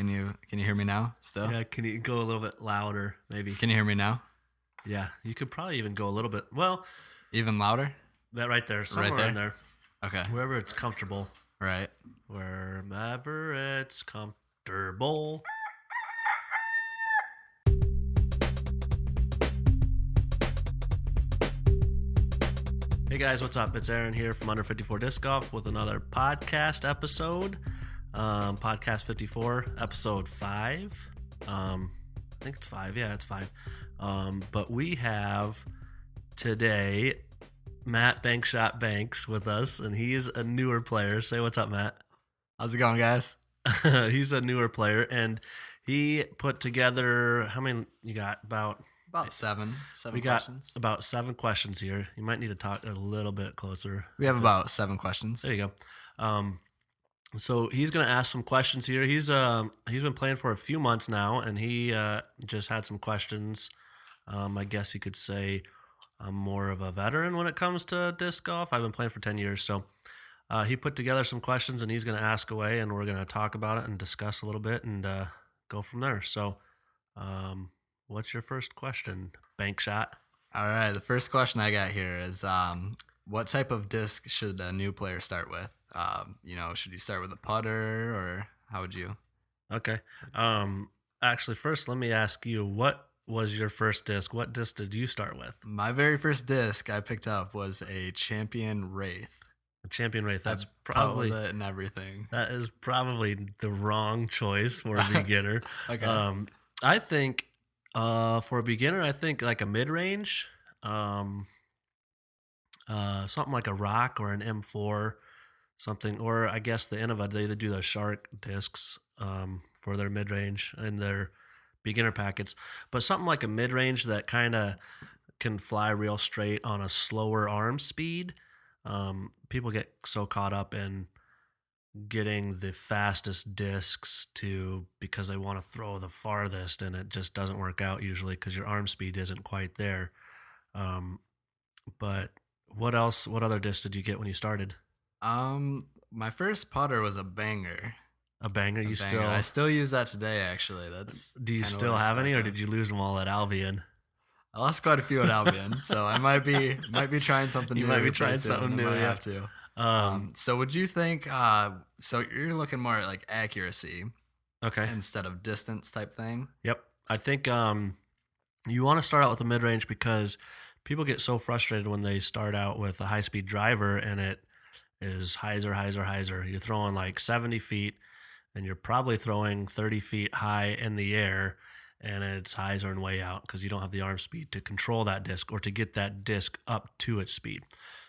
Can you hear me now still? Yeah, can you go a little bit louder, maybe? Can you hear me now? Yeah, you could probably even go a little bit. Well, Even louder? that right there, somewhere there? in there, Okay. wherever it's comfortable. Right. Wherever it's comfortable. Hey guys, what's up? It's Aaron here from UNDER54 Disc Golf with another podcast episode. Podcast54, episode 5. I think it's 5. Yeah, it's 5. But we have today Matt Banks with us, and he's a newer player. Say what's up, Matt. How's it going, guys? He's a newer player, and he put together, how many you got? About seven we questions. got about 7 questions here. You might need to talk a little bit closer. We have about 7 questions. There you go. So he's going to ask some questions here. He's been playing for a few months now, and he just had some questions. I guess you could say I'm more of a veteran when it comes to disc golf. I've been playing for 10 years, so he put together some questions, and he's going to ask away, and we're going to talk about it and discuss a little bit and go from there. So what's your first question, Bank Shot? All right. The first question I got here is what type of disc should a new player start with? Should you start with a putter, or how would you? Okay. Actually, first, let me ask you, what was your first disc? What disc did you start with? My very first disc I picked up was a Champion Wraith. A Champion Wraith. That's Probably probably it and everything. that is probably the wrong choice for a beginner. Okay. I think for a beginner, I think like a mid-range, something like a Rock or an M4, something, or I guess the Innova, they do the Shark discs for their mid-range and their beginner packets, but something like a mid-range that kind of can fly real straight on a slower arm speed. People get so caught up in getting the fastest discs because they want to throw the farthest, and it just doesn't work out usually because your arm speed isn't quite there. But what other disc did you get when you started? My first putter was a Banger. A Banger? I still use that today, actually. Do you still have any, or did you lose them all at Albion? I lost quite a few at Albion, so I might be trying something new. You might be trying something new. I Yeah. have to. So would you think? So you're looking more at like accuracy, Okay. instead of distance type thing. Yep. I think you want to start out with a mid-range because people get so frustrated when they start out with a high-speed driver and it is hyzer. You're throwing like 70 feet and you're probably throwing 30 feet high in the air, and it's hyzer and way out because you don't have the arm speed to control that disc or to get that disc up to its speed.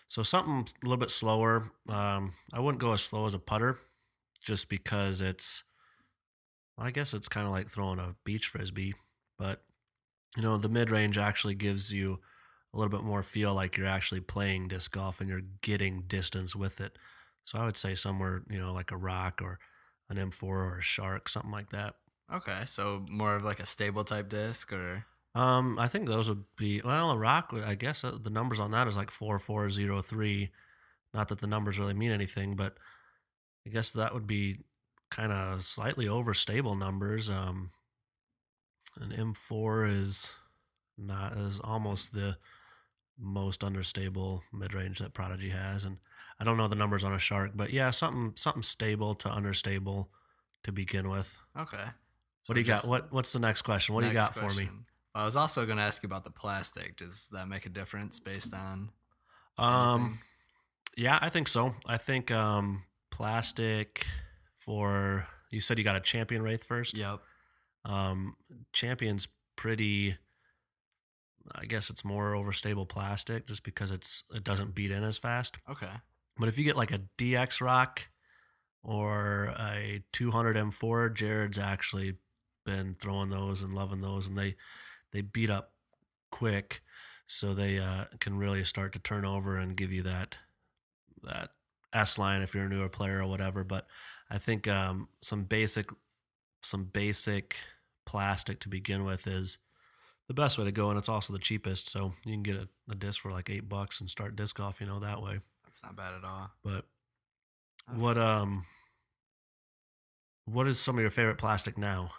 So something a little bit slower. I wouldn't go as slow as a putter just because I guess it's kind of like throwing a beach frisbee, but the mid-range actually gives you a little bit more feel like you're actually playing disc golf and you're getting distance with it. So I would say somewhere, like a Rock or an M4 or a Shark, something like that. Okay, so more of like a stable type disc, or I think those would be, well, a Rock, I guess the numbers on that is like 4403. Not that the numbers really mean anything, but I guess that would be kind of slightly overstable numbers. An M4 is almost the most understable mid-range that Prodigy has, and I don't know the numbers on a Shark, but yeah, something stable to understable to begin with. okay. What do you got? What's the next question? What do you got for me? I was also going to ask you about the plastic. Does that make a difference based on? Yeah, I think so. I think plastic for, you said you got a Champion Wraith first? Yep. Champion's pretty, I guess it's more overstable plastic just because it doesn't beat in as fast. Okay. But if you get like a DX Rock or a 200 M4, Jared's actually been throwing those and loving those, and they beat up quick, so they can really start to turn over and give you that S line if you're a newer player or whatever. But I think some basic plastic to begin with is the best way to go, and it's also the cheapest. So you can get a disc for like $8 and start disc golf, that way. That's not bad at all. But Okay. what What is some of your favorite plastic now?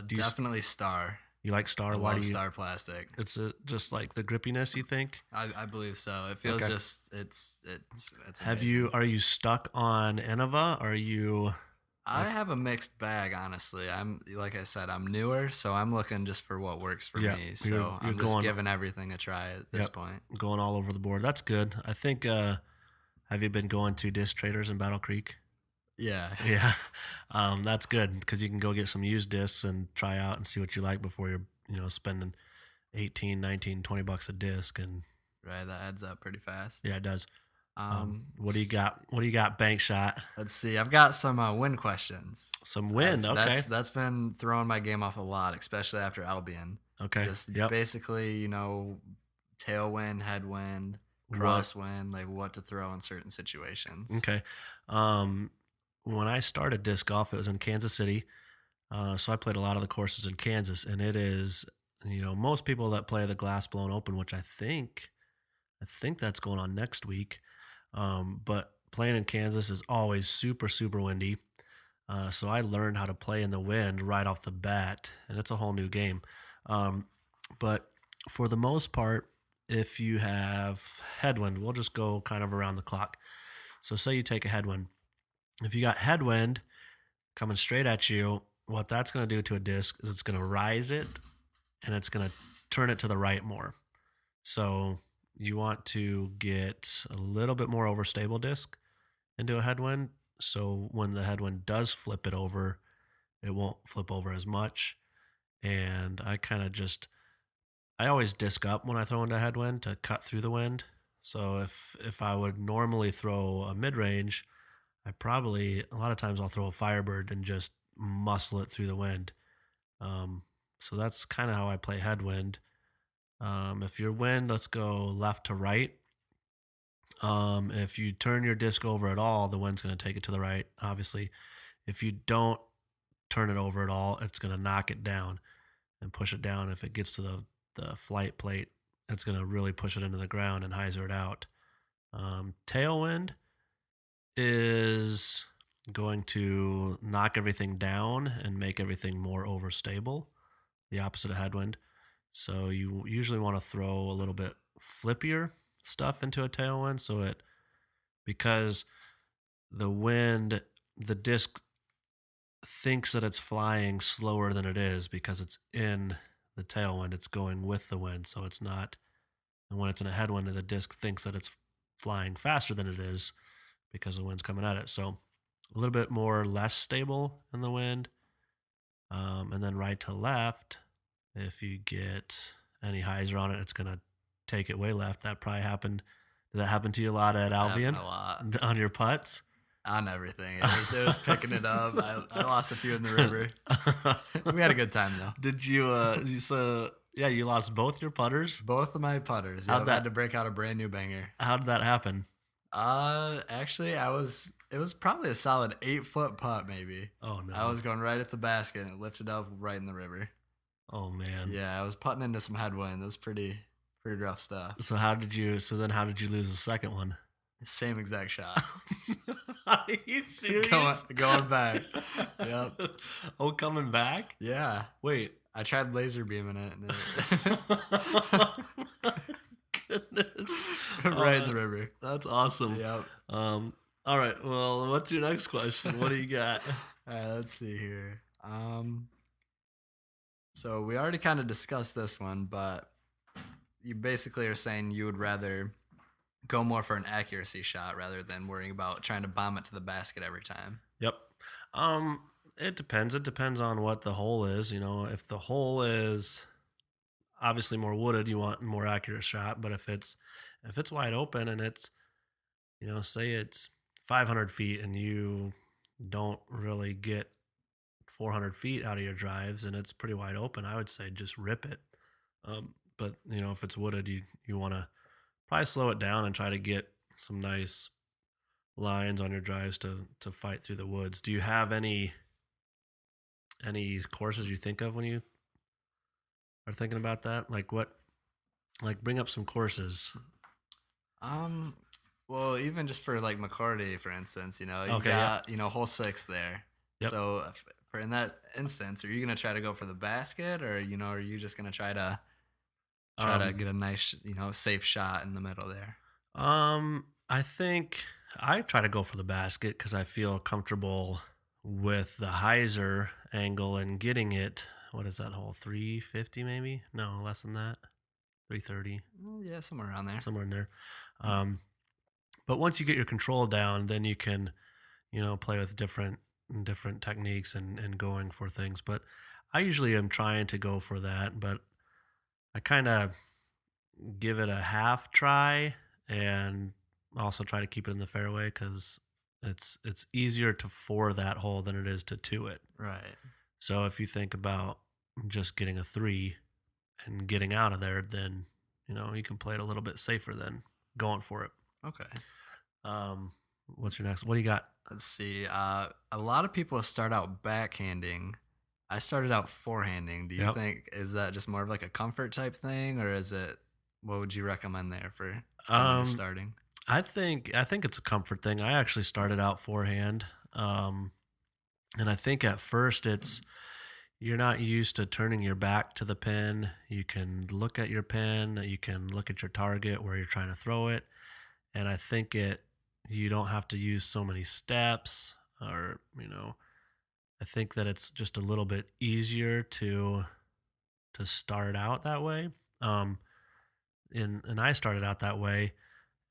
Do you Definitely Star. you like Star? I Why do love you? Star plastic. It's just like the grippiness, you think? I believe so. It feels Okay. just it's Have amazing. you? Are you stuck on Innova? Are you I like? have a mixed bag, honestly. I'm like I said, I'm newer, so I'm looking just for what works for Yeah, me. you're So you're I'm just going. giving everything a try at this Yep, point. going all over the board. That's good. I think. Have you been going to disc traders in Battle Creek? Yeah. Yeah, that's good because you can go get some used discs and try out and see what you like before you're spending 18, 19, $20 a disc. And Right, that adds up pretty fast. yeah, it does. What do you S- got? What do you got? Bank shot. let's see. I've got some win questions. Some wind. Okay. That's been throwing my game off a lot, especially after Albion. Okay. Just Yep. basically, tailwind, headwind, What? crosswind, like what to throw in certain situations. Okay. When I started disc golf, it was in Kansas City. So I played a lot of the courses in Kansas, and it is, most people that play the Glass Blown Open, which I think that's going on next week. But playing in Kansas is always super, super windy. So I learned how to play in the wind right off the bat, and it's a whole new game. But for the most part, if you have headwind, we'll just go kind of around the clock. So say you take a headwind. If you got headwind coming straight at you, what that's going to do to a disc is it's going to rise it and it's going to turn it to the right more. So you want to get a little bit more overstable disc into a headwind. So when the headwind does flip it over, it won't flip over as much. And I always disc up when I throw into a headwind to cut through the wind. So if I would normally throw a mid range, a lot of times I'll throw a Firebird and just muscle it through the wind. So that's kind of how I play headwind. If you're wind, let's go left to right. If you turn your disc over at all, the wind's going to take it to the right. Obviously, if you don't turn it over at all, it's going to knock it down and push it down. If it gets to the flight plate, it's going to really push it into the ground and hyzer it out. Tailwind is going to knock everything down and make everything more overstable, the opposite of headwind. So you usually want to throw a little bit flippier stuff into a tailwind because the disc thinks that it's flying slower than it is because it's in the tailwind, it's going with the wind, so it's not. And when it's in a headwind, the disc thinks that it's flying faster than it is because the wind's coming at it. So a little bit less stable in the wind. And then right to left, if you get any hyzer on it, it's going to take it way left. That probably happened. Did that happen to you a lot at Albion? Happened a lot On your putts? on everything. It was picking it up. I lost a few in the river. We had a good time though. Did you, you lost both your putters? Both of my putters. How'd I that- had to break out a brand new banger. How did that happen? Actually, it was probably a solid 8-foot putt, maybe. Oh, no. I was going right at the basket and it lifted up right in the river. Oh, man. Yeah, I was putting into some headwind. It was pretty rough stuff. So how did you lose the second one? Same exact shot. Are you serious? Going back. Yep. Oh, coming back? Yeah. Wait. I tried laser beaming it. Goodness. Right in the river. That's awesome. Yep. All right. Well, what's your next question? What do you got? All right, let's see here. So we already kind of discussed this one, but you basically are saying you would rather go more for an accuracy shot rather than worrying about trying to bomb it to the basket every time. Yep. It depends. It depends on what the hole is. If the hole is obviously more wooded, you want a more accurate shot. But if it's wide open and it's, say it's 500 feet and you don't really get 400 feet out of your drives and it's pretty wide open, I would say just rip it. But if it's wooded, you want to probably slow it down and try to get some nice lines on your drives to fight through the woods. Do you have any courses you think of when you are thinking about that? Bring up some courses. Well, even just for like McCarty, for instance, you Okay, got hole 6 there. Yep. So for in that instance, are you gonna try to go for the basket, or are you just gonna try to get a nice safe shot in the middle there? I think I try to go for the basket because I feel comfortable with the hyzer angle and getting it. What is that hole? 350 maybe? No, less than that. 330. Yeah, somewhere around there. Somewhere in there. But once you get your control down, then you can, play with different techniques and going for things. But I usually am trying to go for that, but I kind of give it a half try and also try to keep it in the fairway because it's easier to four that hole than it is to two it. Right. So if you think about just getting a 3 and getting out of there, then you can play it a little bit safer than going for it. Okay. What's your next? What do you got? Let's see. A lot of people start out backhanding. I started out forehanding. Do you think is that just more of like a comfort type thing, or is it? What would you recommend there for somebody starting? I think it's a comfort thing. I actually started out forehand, and I think at first you're not used to turning your back to the pin. You can look at your pin. You can look at your target where you're trying to throw it, and I think you don't have to use so many steps, or I think that it's just a little bit easier to start out that way. And I started out that way,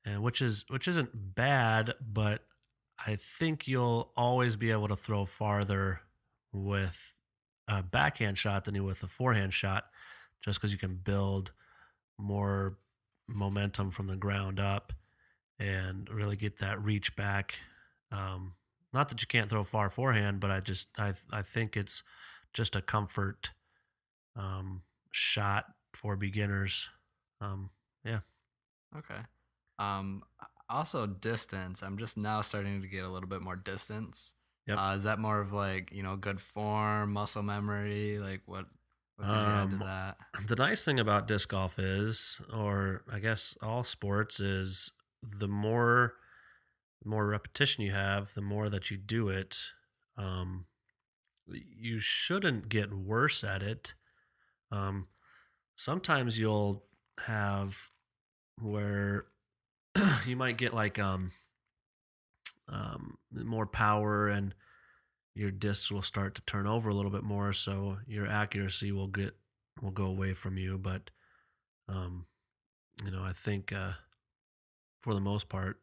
and which isn't bad, but I think you'll always be able to throw farther with a backhand shot than you with a forehand shot, just because you can build more momentum from the ground up and really get that reach back. Not that you can't throw far forehand, but I think it's just a comfort shot for beginners. Yeah. Okay. Also distance. I'm just now starting to get a little bit more distance. Yep. Is that more of like, good form, muscle memory? Like what could you add to that? The nice thing about disc golf is, or I guess all sports, is the more repetition you have, the more that you do it, you shouldn't get worse at it. Sometimes you'll have where you might get like more power and your discs will start to turn over a little bit more, so your accuracy will go away from you. But I think for the most part,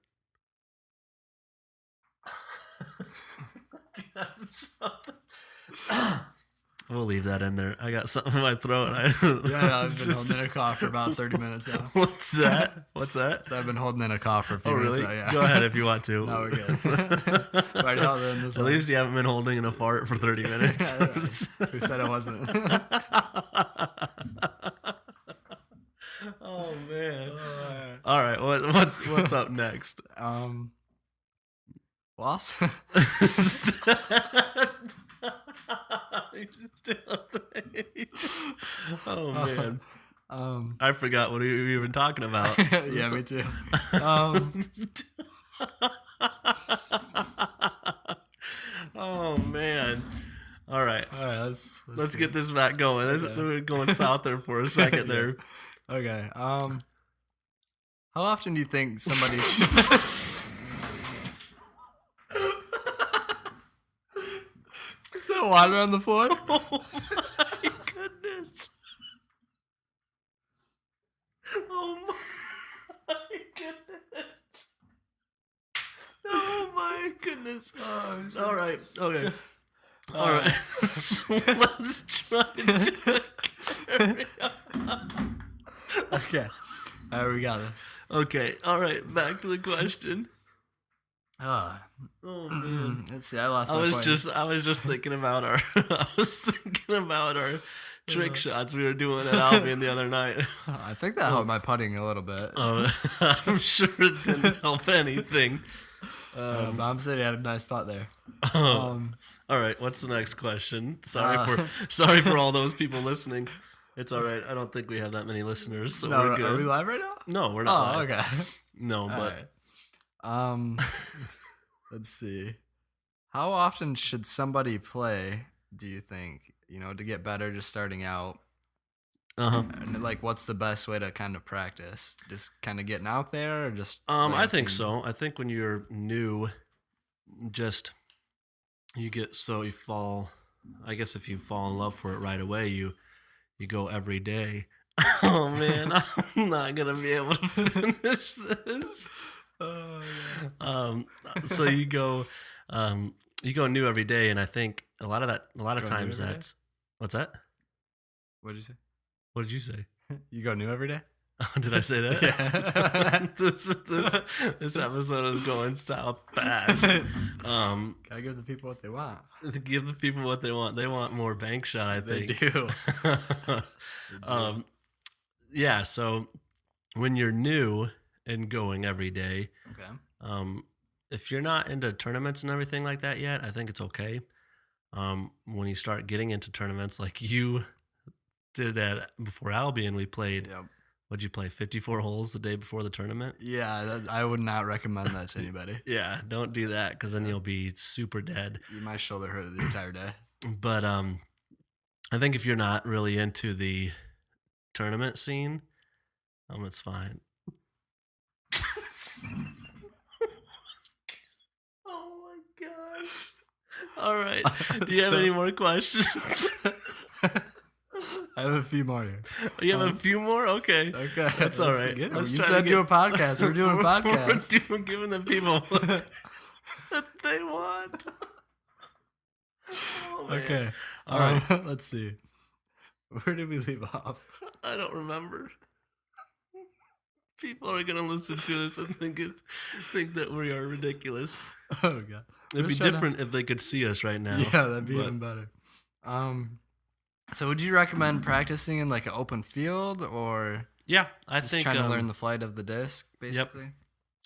we'll leave that in there. I got something in my throat. Yeah, I've been holding in a cough for about 30 minutes now. What's that? So I've been holding in a cough for a few minutes. Really? Now, yeah. Go ahead if you want to. No, we're good. Already held in this At one. least you haven't been holding in a fart for 30 minutes. Who said it wasn't? Oh man! All right, what's up next? Loss. Oh man! I forgot what we were even talking about. Yeah, me too. Oh man! All right, let's get this back going. We're going south there for a second there. Okay. How often do you think somebody? Is that water on the floor? Oh my goodness! Oh my goodness! Oh my goodness! All right. Okay. All right. So let's try to carry on. Okay. All right, we got this. Okay. All right. Back to the question. Oh man. Let's see. I lost. I was just thinking about our. I was thinking about our trick shots we were doing at Albion the other night. I think that helped my putting a little bit. I'm sure it didn't help anything. Bob said he had a nice putt there. All right. What's the next question? Sorry for all those people listening. It's all right. I don't think we have that many listeners, so we're good. Are we live right now? No, we're not live. Okay. No, but right. Let's see. How often should somebody play, do you think, to get better just starting out? And like, what's the best way to kind of practice? Just kind of getting out there, or just I think so. I think when you're new, just you fall. I guess if you fall in love for it right away, you go every day. Oh man, I'm not gonna be able to finish this. So you go new every day, and I think a lot of times that's what's that? What did you say? What did you say? You go new every day? Oh, did I say that? Yeah. This episode is going south fast. Gotta give the people what they want. Give the people what they want. They want more bank shot, I think. They do. Yeah, so when you're new and going every day, Okay. If you're not into tournaments and everything like that yet, I think it's okay. When you start getting into tournaments, like you did that before Albion, we played. Yep. What'd you play? 54 holes the day before the tournament? Yeah, I would not recommend that to anybody. Yeah, don't do that because then you'll be super dead. My shoulder hurt the entire day. But I think if you're not really into the tournament scene, it's fine. Oh my gosh. All right. Do you have any more questions? I have a few more here. You have a few more? Okay. Okay. That's all right. You said do a podcast. We're doing a podcast. We're giving the people what they want. Oh, okay. All right. Let's see. Where did we leave off? I don't remember. People are gonna listen to this and think that we are ridiculous. Oh god. It'd be different if they could see us right now. Yeah, that'd be even better. So would you recommend practicing in like an open field, or yeah, I just think trying to learn the flight of the disc, basically? Yep.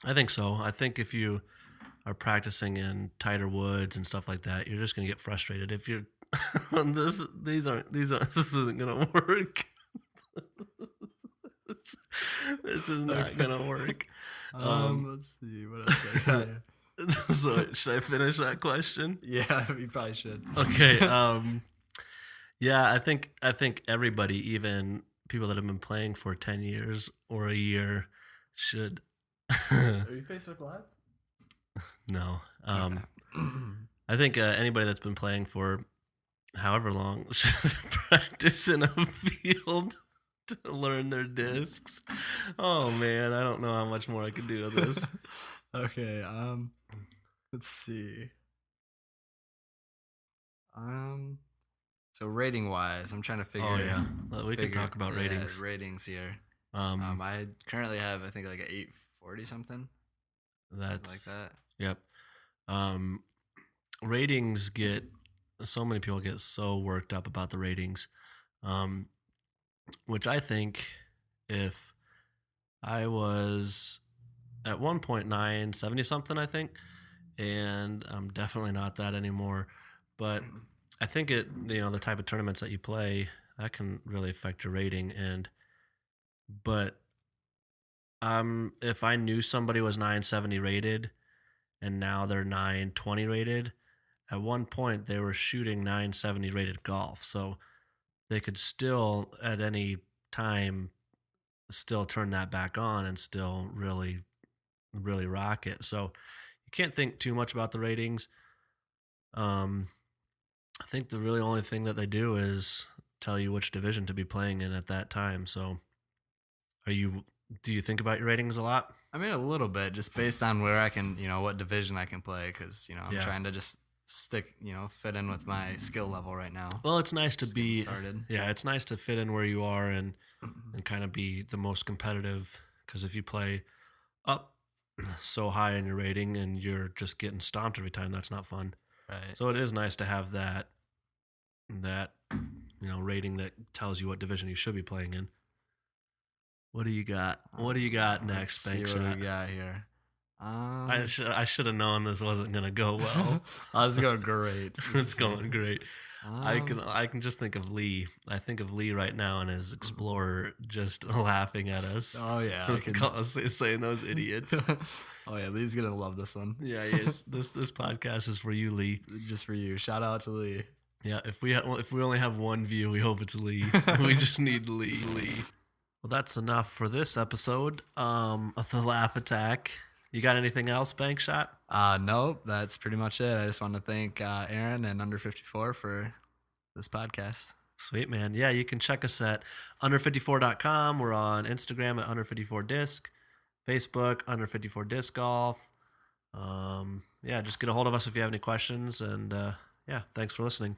I think so. I think if you are practicing in tighter woods and stuff like that, you're just gonna get frustrated. If you're this isn't gonna work. This is not gonna work. Let's see what else I got here. So should I finish that question? Yeah, we probably should. Okay. Yeah, I think everybody, even people that have been playing for 10 years or a year, should. Are you Facebook Live? No. I think anybody that's been playing for however long should practice in a field to learn their discs. Oh man, I don't know how much more I could do with this. Okay, let's see. So rating wise, I'm trying to figure. Oh yeah, we can talk about ratings. Ratings here. I currently have, I think, like an 840 something. That's like that. Yep. Ratings so many people get so worked up about the ratings, which I think if I was at 1.970 something, I think, and I'm definitely not that anymore, but I think the type of tournaments that you play, that can really affect your rating. But if I knew somebody was 970 rated and now they're 920 rated, at one point they were shooting 970 rated golf. So they could still at any time still turn that back on and still really, really rock it. So you can't think too much about the ratings. I think the really only thing that they do is tell you which division to be playing in at that time. So do you think about your ratings a lot? I mean, a little bit, just based on where I can, what division I can play, because, I'm trying to just stick, fit in with my skill level right now. Well, it's nice to be started. Yeah, it's nice to fit in where you are and kind of be the most competitive, because if you play up so high in your rating and you're just getting stomped every time, that's not fun. Right. So it is nice to have that rating that tells you what division you should be playing in. What do you got? What do you got next, Let's see what we got here. I should have known this wasn't gonna go well. It's going great. It's going great. I can just think of Lee. I think of Lee right now and his Explorer just laughing at us. Oh yeah, saying those idiots. Oh yeah, Lee's gonna love this one. Yeah, he is. This podcast is for you, Lee. Just for you. Shout out to Lee. Yeah, if we only have one view, we hope it's Lee. We just need Lee. Well, that's enough for this episode of the Laugh Attack. You got anything else, Banks Shot? Nope, that's pretty much it. I just want to thank Aaron and Under54 for this podcast. Sweet, man. Yeah, you can check us at under54.com. We're on Instagram at Under54 Disc, Facebook, Under54 Disc Golf. Yeah, just get a hold of us if you have any questions. And yeah, thanks for listening.